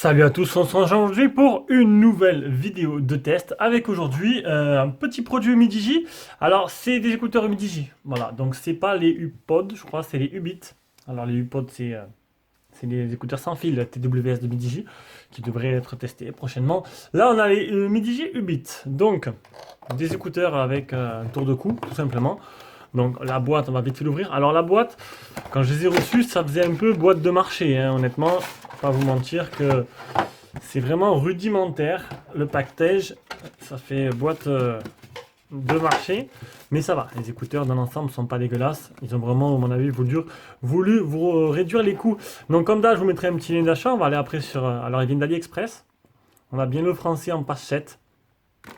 Salut à tous, on se rejoint aujourd'hui pour une nouvelle vidéo de test avec aujourd'hui un petit produit Umidigi. Alors c'est des écouteurs Umidigi, voilà, donc c'est pas les UPod, je crois, c'est les Ubit. Alors les UPod c'est les écouteurs sans fil TWS de Midigi qui devraient être testés prochainement. Là on a les Midigi Ubit, donc des écouteurs avec un tour de cou tout simplement. Donc la boîte, on va vite fait l'ouvrir. Alors la boîte, quand je les ai reçus, ça faisait un peu boîte de marché, hein, honnêtement. Pas vous mentir que c'est vraiment rudimentaire. Le package, ça fait boîte de marché. Mais ça va, les écouteurs dans l'ensemble sont pas dégueulasses. Ils ont vraiment, à mon avis, voulu vous réduire les coûts. Donc comme d'hab, je vous mettrai un petit lien d'achat. On va aller après sur... alors ils viennent d'AliExpress. On a bien le français en page 7.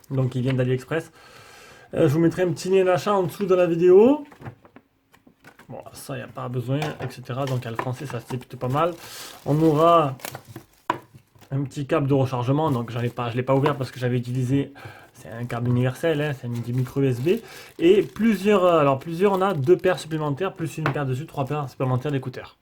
Donc ils viennent d'AliExpress. Je vous mettrai un petit lien d'achat en dessous de la vidéo. Bon, ça, il n'y a pas besoin, etc. Donc, à le français, ça c'est plutôt pas mal. On aura un petit câble de rechargement. Donc, je ne l'ai pas ouvert parce que j'avais utilisé. C'est un câble universel, hein, c'est un micro USB. Et plusieurs, on a 2 paires supplémentaires, plus une paire dessus, 3 paires supplémentaires d'écouteurs.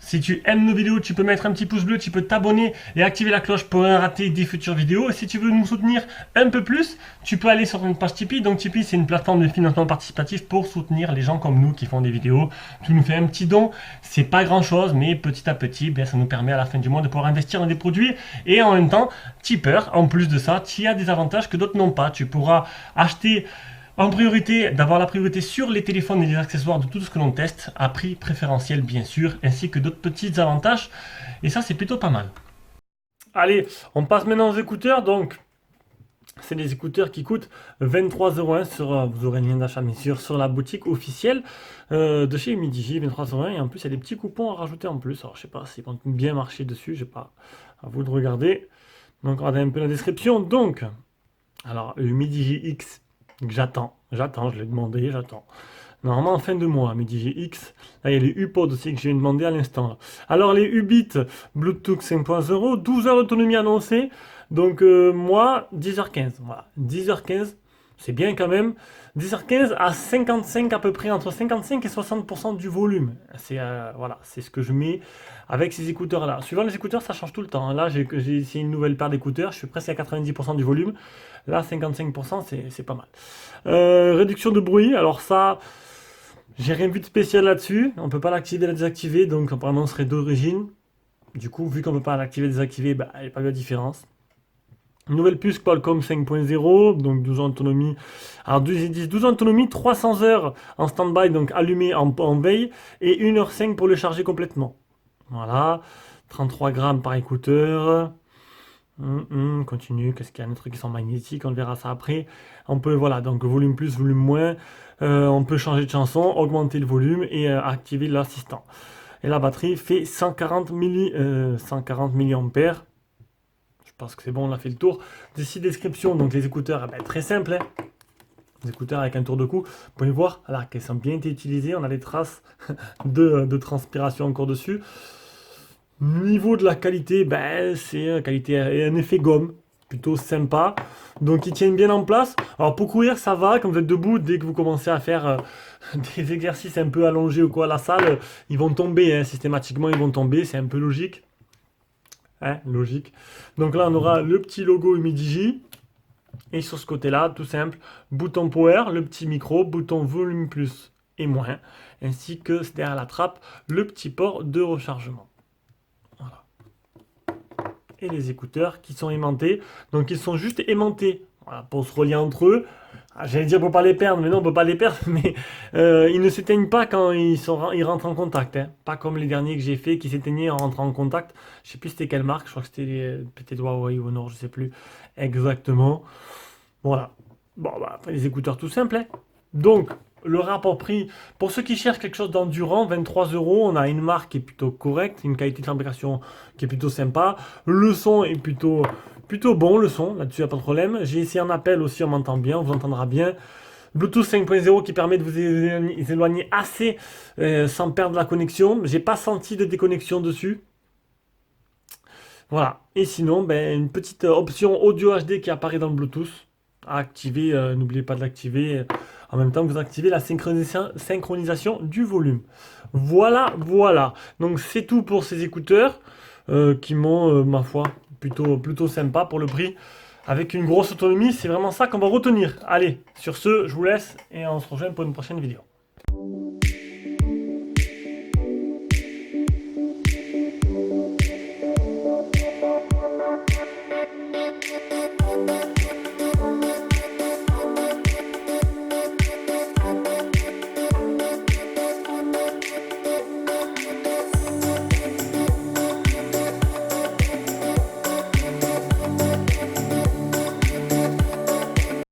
Si tu aimes nos vidéos, tu peux mettre un petit pouce bleu, tu peux t'abonner et activer la cloche pour rien rater des futures vidéos. Et si tu veux nous soutenir un peu plus, tu peux aller sur une page Tipeee. Donc Tipeee, c'est une plateforme de financement participatif pour soutenir les gens comme nous qui font des vidéos. Tu nous fais un petit don, c'est pas grand chose, mais petit à petit, ça nous permet à la fin du mois de pouvoir investir dans des produits. Et en même temps, tipeur, en plus de ça, tu as des avantages que d'autres n'ont pas. Tu pourras acheter... En priorité, d'avoir la priorité sur les téléphones et les accessoires de tout ce que l'on teste, à prix préférentiel bien sûr, ainsi que d'autres petits avantages. Et ça, c'est plutôt pas mal. Allez, on passe maintenant aux écouteurs. Donc, c'est des écouteurs qui coûtent 23,01 sur, vous aurez le lien d'achat bien sûr, sur la boutique officielle de chez Umidigi, 23,01. Et en plus, il y a des petits coupons à rajouter en plus. Alors, je sais pas s'ils vont bien marcher dessus, je sais pas. À vous de regarder. Donc, regardez un peu la description. Donc, alors, Umidigi X. J'attends, je l'ai demandé, j'attends. Normalement en fin de mois, Midigi X. Là, il y a les UPod aussi que j'ai demandé à l'instant. Alors les Ubit Bluetooth 5.0, 12 heures d'autonomie annoncée. Donc moi, 10h15. Voilà, 10h15, c'est bien quand même. 10h15 à 55 à peu près, entre 55 et 60% du volume. C'est voilà, c'est ce que je mets avec ces écouteurs-là. Suivant les écouteurs, ça change tout le temps. Là, j'ai essayé une nouvelle paire d'écouteurs, je suis presque à 90% du volume. Là, 55%, c'est pas mal. Réduction de bruit, alors ça, j'ai rien vu de spécial là-dessus. On peut pas l'activer et la désactiver, donc apparemment, ce serait d'origine. Du coup, vu qu'on peut pas l'activer et désactiver, il n'y a pas de différence. Nouvelle puce Qualcomm 5.0, donc 12 ans d'autonomie. Alors 12 ans d'autonomie, 300 heures en stand-by, donc allumé en veille, et 1h05 pour le charger complètement. Voilà, 33 grammes par écouteur. Continue, qu'est-ce qu'il y a, des trucs qui sont magnétiques, on verra ça après. On peut, voilà, donc volume plus, volume moins. On peut changer de chanson, augmenter le volume et activer l'assistant. Et la batterie fait 140 mAh. Je pense que c'est bon, on a fait le tour. D'ici description, donc les écouteurs, très simple. Hein. Les écouteurs avec un tour de cou. Vous pouvez voir qu'elles ont bien été utilisées. On a les traces de transpiration encore dessus. Niveau de la qualité, c'est un effet gomme, plutôt sympa. Donc ils tiennent bien en place. Alors pour courir, ça va, quand vous êtes debout, dès que vous commencez à faire des exercices un peu allongés ou quoi à la salle, ils vont tomber, hein, systématiquement ils vont tomber, c'est un peu logique. Hein, logique. Donc là on aura le petit logo Umidigi. Et sur ce côté-là, tout simple, bouton power, le petit micro, bouton volume plus et moins, ainsi que derrière la trappe, le petit port de rechargement. Voilà. Et les écouteurs qui sont aimantés. Donc ils sont juste aimantés, voilà, pour se relier entre eux. J'allais dire pour pas les perdre, mais non, on peut pas les perdre. Mais ils ne s'éteignent pas quand ils rentrent en contact. Hein. Pas comme les derniers que j'ai fait qui s'éteignaient en rentrant en contact. Je sais plus c'était quelle marque. Je crois que c'était peut-être Huawei ou Honor, je sais plus exactement. Voilà. Bon, après les écouteurs tout simples. Hein. Donc le rapport prix, pour ceux qui cherchent quelque chose d'endurant, 23 €, on a une marque qui est plutôt correcte, une qualité de fabrication qui est plutôt sympa, le son est plutôt Plutôt bon le son, là-dessus, il n'y a pas de problème. J'ai essayé en appel aussi, on m'entend bien, on vous entendra bien. Bluetooth 5.0 qui permet de vous éloigner assez sans perdre la connexion. J'ai pas senti de déconnexion dessus. Voilà. Et sinon, ben, une petite option audio HD qui apparaît dans le Bluetooth à activer. N'oubliez pas de l'activer en même temps que vous activez la synchronisation du volume. Voilà, voilà. Donc c'est tout pour ces écouteurs qui m'ont, ma foi, plutôt sympa pour le prix. Avec une grosse autonomie, c'est vraiment ça qu'on va retenir. Allez, sur ce, je vous laisse et on se rejoint pour une prochaine vidéo.